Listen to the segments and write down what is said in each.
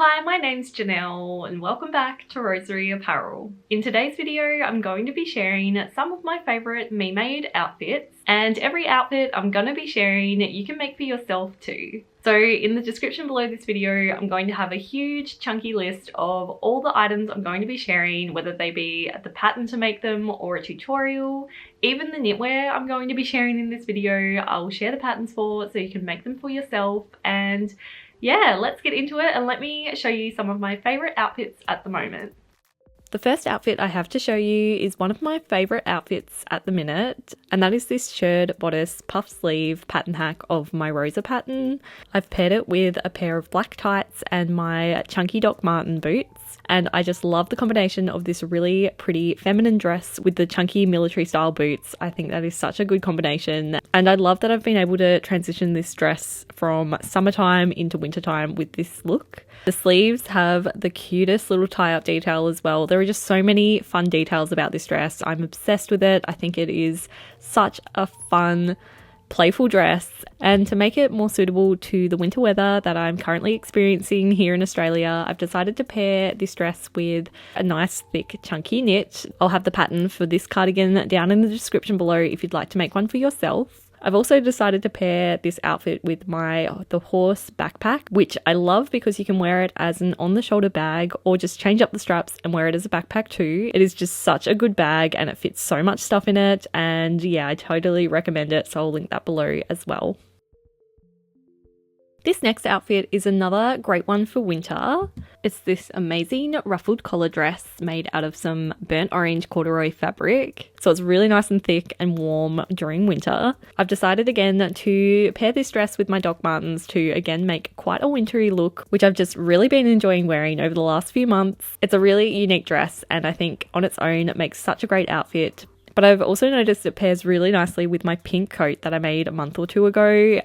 Hi, my name's Janelle and welcome back to Rosery Apparel. In today's video, I'm going to be sharing some of my favourite me-made outfits, and every outfit I'm going to be sharing you can make for yourself too. So in the description below this video, I'm going to have a huge chunky list of all the items I'm going to be sharing, whether they be the pattern to make them or a tutorial, even the knitwear I'm going to be sharing in this video, I'll share the patterns for so you can make them for yourself. And yeah, let's get into it and let me show you some of my favourite outfits at the moment. The first outfit I have to show you is one of my favourite outfits at the minute, and that is this shirt bodice puff sleeve pattern hack of my Rosa pattern. I've paired it with a pair of black tights and my chunky Doc Marten boots, and I just love the combination of this really pretty feminine dress with the chunky military style boots. I think that is such a good combination, and I love that I've been able to transition this dress from summertime into wintertime with this look. The sleeves have the cutest little tie-up detail as well. There are just so many fun details about this dress. I'm obsessed with it. I think it is such a fun, playful dress, and to make it more suitable to the winter weather that I'm currently experiencing here in Australia, I've decided to pair this dress with a nice thick chunky knit. I'll have the pattern for this cardigan down in the description below if you'd like to make one for yourself. I've also decided to pair this outfit with the horse backpack, which I love because you can wear it as an on-the-shoulder bag or just change up the straps and wear it as a backpack too. It is just such a good bag and it fits so much stuff in it, and yeah, I totally recommend it, so I'll link that below as well. This next outfit is another great one for winter. It's this amazing ruffled collar dress made out of some burnt orange corduroy fabric. So it's really nice and thick and warm during winter. I've decided again to pair this dress with my Doc Martens to again make quite a wintry look, which I've just really been enjoying wearing over the last few months. It's a really unique dress, and I think on its own it makes such a great outfit. But I've also noticed it pairs really nicely with my pink coat that I made a month or two ago.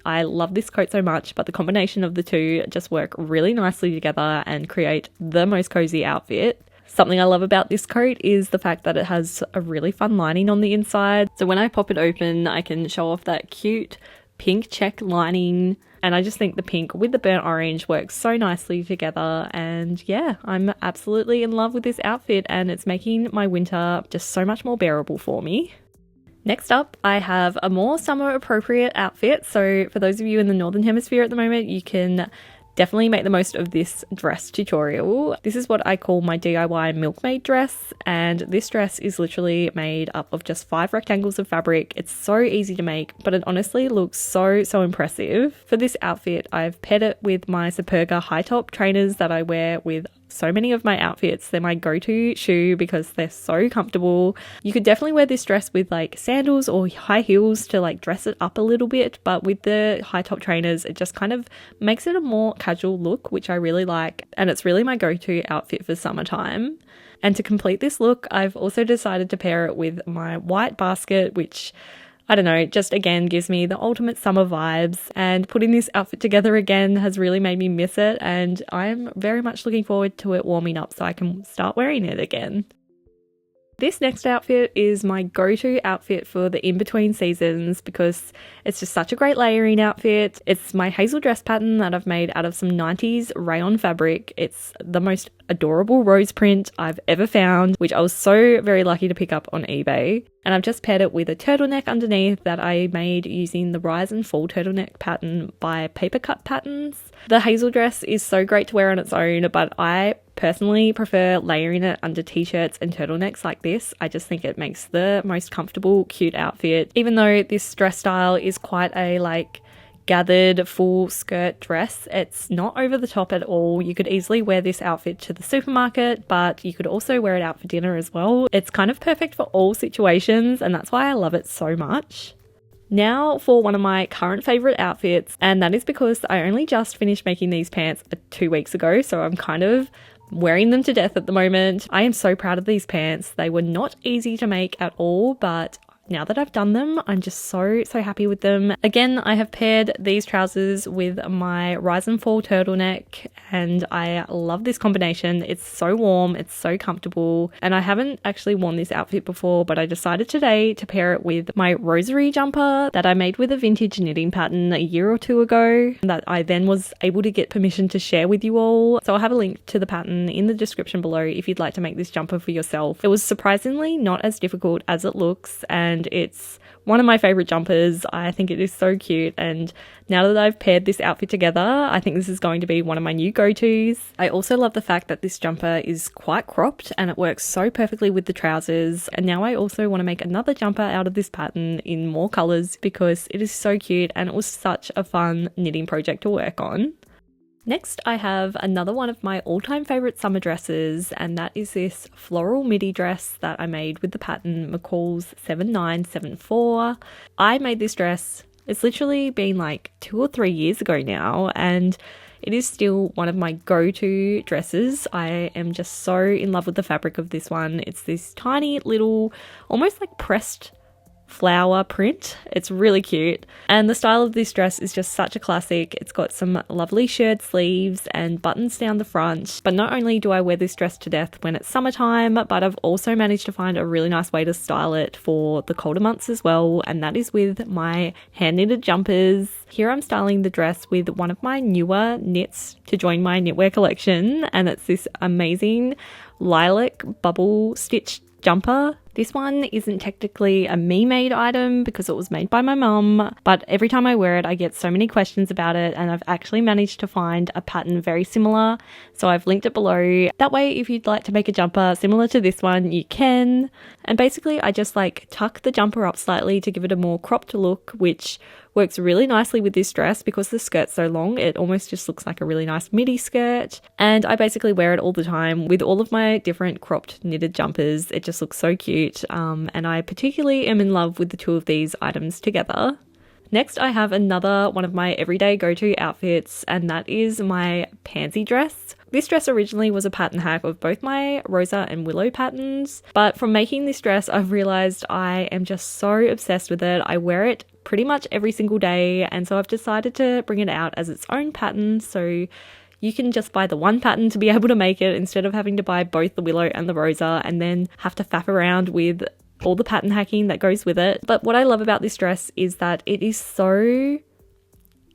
I love this coat so much, but the combination of the two just work really nicely together and create the most cozy outfit. Something I love about this coat is the fact that it has a really fun lining on the inside. So when I pop it open, I can show off that cute pink check lining. And I just think the pink with the burnt orange works so nicely together, and yeah, I'm absolutely in love with this outfit and it's making my winter just so much more bearable for me. Next up, I have a more summer appropriate outfit. So for those of you in the Northern Hemisphere at the moment, you can definitely make the most of this dress tutorial. This is what I call my DIY milkmaid dress, and this dress is literally made up of just 5 rectangles of fabric. It's so easy to make, but it honestly looks so impressive. For this outfit, I've paired it with my Serger high top trainers that I wear with so many of my outfits. They're my go-to shoe because they're so comfortable. You could definitely wear this dress with like sandals or high heels to like dress it up a little bit, but with the high top trainers it just kind of makes it a more casual look, which I really like, and it's really my go-to outfit for summertime. And to complete this look, I've also decided to pair it with my white basket, which I don't know, just again gives me the ultimate summer vibes, and putting this outfit together again has really made me miss it, and I'm very much looking forward to it warming up so I can start wearing it again. This next outfit is my go-to outfit for the in-between seasons because it's just such a great layering outfit. It's my hazel dress pattern that I've made out of some 90s rayon fabric. It's the most adorable rose print I've ever found, which I was so very lucky to pick up on eBay. And I've just paired it with a turtleneck underneath that I made using the rise and fall turtleneck pattern by Paper Cut Patterns. The hazel dress is so great to wear on its own, but I personally prefer layering it under t-shirts and turtlenecks like this. I just think it makes the most comfortable, cute outfit. Even though this dress style is quite a gathered full skirt dress, it's not over the top at all. You could easily wear this outfit to the supermarket, but you could also wear it out for dinner as well. It's kind of perfect for all situations, and that's why I love it so much. Now for one of my current favourite outfits, and that is because I only just finished making these pants 2 weeks ago, so I'm kind of wearing them to death at the moment. I am so proud of these pants. They were not easy to make at all, but now that I've done them, I'm just so happy with them. Again, I have paired these trousers with my Rise and Fall turtleneck, and I love this combination. It's so warm, it's so comfortable, and I haven't actually worn this outfit before, but I decided today to pair it with my Rosery jumper that I made with a vintage knitting pattern a year or two ago that I then was able to get permission to share with you all. So I'll have a link to the pattern in the description below if you'd like to make this jumper for yourself. It was surprisingly not as difficult as it looks, and it's one of my favorite jumpers. I think it is so cute, and now that I've paired this outfit together, I think this is going to be one of my new go-tos. I also love the fact that this jumper is quite cropped and it works so perfectly with the trousers. And now I also want to make another jumper out of this pattern in more colours because it is so cute and it was such a fun knitting project to work on. Next, I have another one of my all-time favourite summer dresses, and that is this floral midi dress that I made with the pattern McCall's 7974. I made this dress, it's literally been like 2 or 3 years ago now, and it is still one of my go-to dresses. I am just so in love with the fabric of this one. It's this tiny little, almost like pressed flower print. It's really cute, and the style of this dress is just such a classic. It's got some lovely shirred sleeves and buttons down the front, but not only do I wear this dress to death when it's summertime, but I've also managed to find a really nice way to style it for the colder months as well, and that is with my hand knitted jumpers. Here I'm styling the dress with one of my newer knits to join my knitwear collection, and it's this amazing lilac bubble stitch jumper. This one isn't technically a me-made item because it was made by my mum, but every time I wear it, I get so many questions about it, and I've actually managed to find a pattern very similar, so I've linked it below. That way, if you'd like to make a jumper similar to this one, you can. And basically, I just like tuck the jumper up slightly to give it a more cropped look, which works really nicely with this dress because the skirt's so long. It almost just looks like a really nice midi skirt, and I basically wear it all the time with all of my different cropped knitted jumpers. It just looks so cute, and I particularly am in love with the two of these items together. Next, I have another one of my everyday go-to outfits, and that is my pansy dress. This dress originally was a pattern hack of both my Rosa and Willow patterns, but from making this dress, I've realized I am just so obsessed with it. I wear it pretty much every single day, and so I've decided to bring it out as its own pattern, so you can just buy the one pattern to be able to make it instead of having to buy both the Willow and the Rosa and then have to faff around with all the pattern hacking that goes with it. But what I love about this dress is that it is so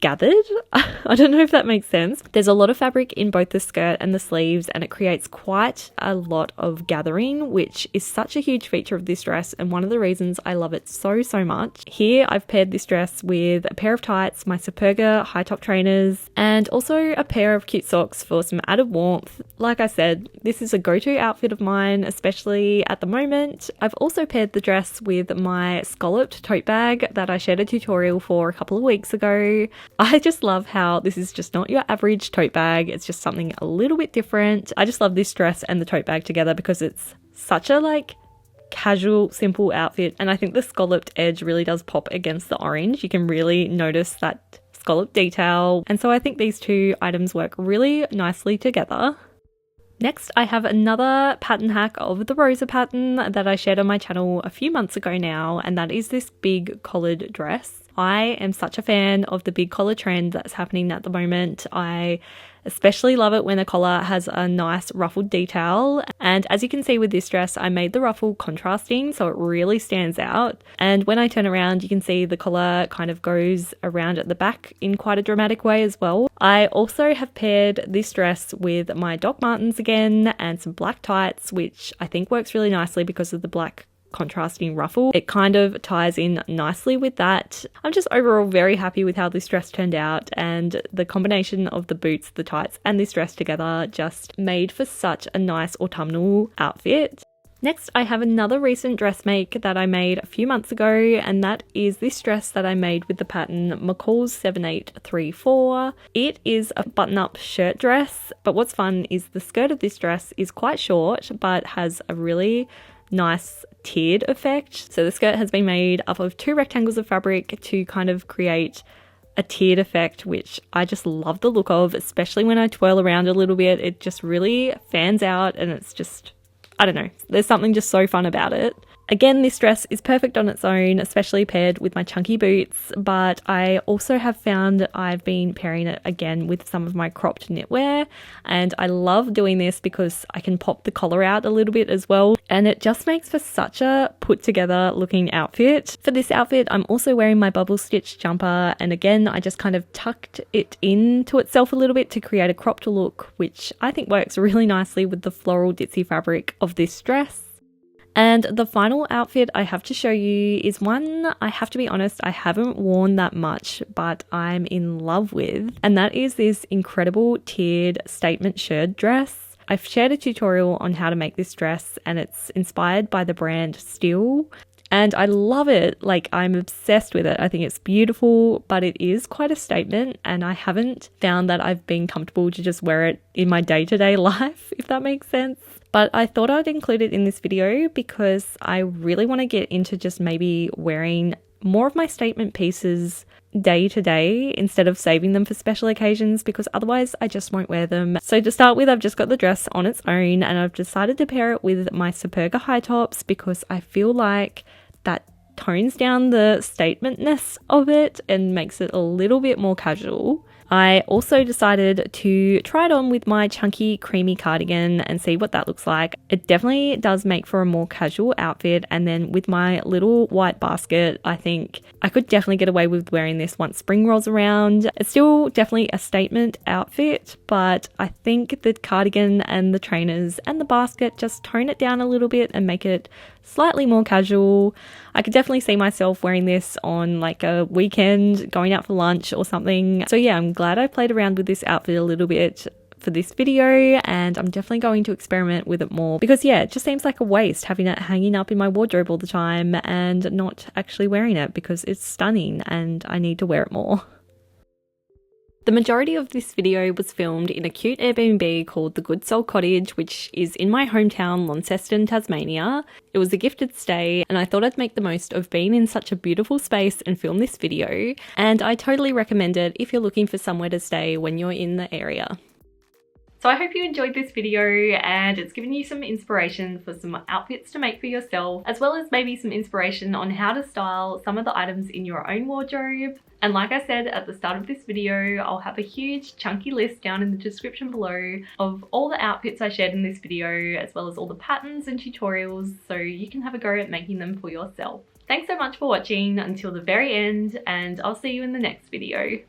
gathered. I don't know if that makes sense. There's a lot of fabric in both the skirt and the sleeves, and it creates quite a lot of gathering, which is such a huge feature of this dress and one of the reasons I love it so much. Here I've paired this dress with a pair of tights, my Serger high top trainers, and also a pair of cute socks for some added warmth. Like I said, this is a go-to outfit of mine, especially at the moment. I've also paired the dress with my scalloped tote bag that I shared a tutorial for a couple of weeks ago. I just love how this is just not your average tote bag. It's just something a little bit different. I just love this dress and the tote bag together because it's such a like casual, simple outfit. And I think the scalloped edge really does pop against the orange. You can really notice that scallop detail. And so I think these two items work really nicely together. Next, I have another pattern hack of the Rosa pattern that I shared on my channel a few months ago now, and that is this big collared dress. I am such a fan of the big collar trend that's happening at the moment. I especially love it when the collar has a nice ruffled detail, and as you can see with this dress, I made the ruffle contrasting so it really stands out, and when I turn around you can see the collar kind of goes around at the back in quite a dramatic way as well. I also have paired this dress with my Doc Martens again and some black tights, which I think works really nicely because of the black contrasting ruffle. It kind of ties in nicely with that. I'm just overall very happy with how this dress turned out, and the combination of the boots, the tights and this dress together just made for such a nice autumnal outfit. Next, I have another recent dress make that I made a few months ago, and that is this dress that I made with the pattern McCall's 7834. It is a button-up shirt dress, but what's fun is the skirt of this dress is quite short but has a really nice tiered effect. So the skirt has been made up of two rectangles of fabric to kind of create a tiered effect, which I just love the look of, especially when I twirl around a little bit. It just really fans out, and it's just, I don't know, there's something just so fun about it. Again, this dress is perfect on its own, especially paired with my chunky boots, but I also have found I've been pairing it again with some of my cropped knitwear, and I love doing this because I can pop the collar out a little bit as well, and it just makes for such a put together looking outfit. For this outfit, I'm also wearing my bubble stitch jumper, and again, I just kind of tucked it into itself a little bit to create a cropped look, which I think works really nicely with the floral ditzy fabric of this dress. And the final outfit I have to show you is one, I have to be honest, I haven't worn that much, but I'm in love with, and that is this incredible tiered statement shirt dress. I've shared a tutorial on how to make this dress, and it's inspired by the brand Still, and I love it. Like, I'm obsessed with it. I think it's beautiful, but it is quite a statement, and I haven't found that I've been comfortable to just wear it in my day-to-day life, if that makes sense. But I thought I'd include it in this video because I really want to get into just maybe wearing more of my statement pieces day to day instead of saving them for special occasions, because otherwise I just won't wear them. So to start with, I've just got the dress on its own, and I've decided to pair it with my Serger high tops because I feel like that tones down the statementness of it and makes it a little bit more casual. I also decided to try it on with my chunky creamy cardigan and see what that looks like. It definitely does make for a more casual outfit, and then with my little white basket, I think I could definitely get away with wearing this once spring rolls around. It's still definitely a statement outfit, but I think the cardigan and the trainers and the basket just tone it down a little bit and make it slightly more casual. I could definitely see myself wearing this on like a weekend, going out for lunch or something. So yeah, I'm glad I played around with this outfit a little bit for this video, and I'm definitely going to experiment with it more because yeah, it just seems like a waste having it hanging up in my wardrobe all the time and not actually wearing it because it's stunning and I need to wear it more. The majority of this video was filmed in a cute Airbnb called the Good Soul Cottage, which is in my hometown, Launceston, Tasmania. It was a gifted stay, and I thought I'd make the most of being in such a beautiful space and film this video, and I totally recommend it if you're looking for somewhere to stay when you're in the area. So I hope you enjoyed this video and it's given you some inspiration for some outfits to make for yourself, as well as maybe some inspiration on how to style some of the items in your own wardrobe. And like I said at the start of this video, I'll have a huge chunky list down in the description below of all the outfits I shared in this video, as well as all the patterns and tutorials, so you can have a go at making them for yourself. Thanks so much for watching until the very end, and I'll see you in the next video.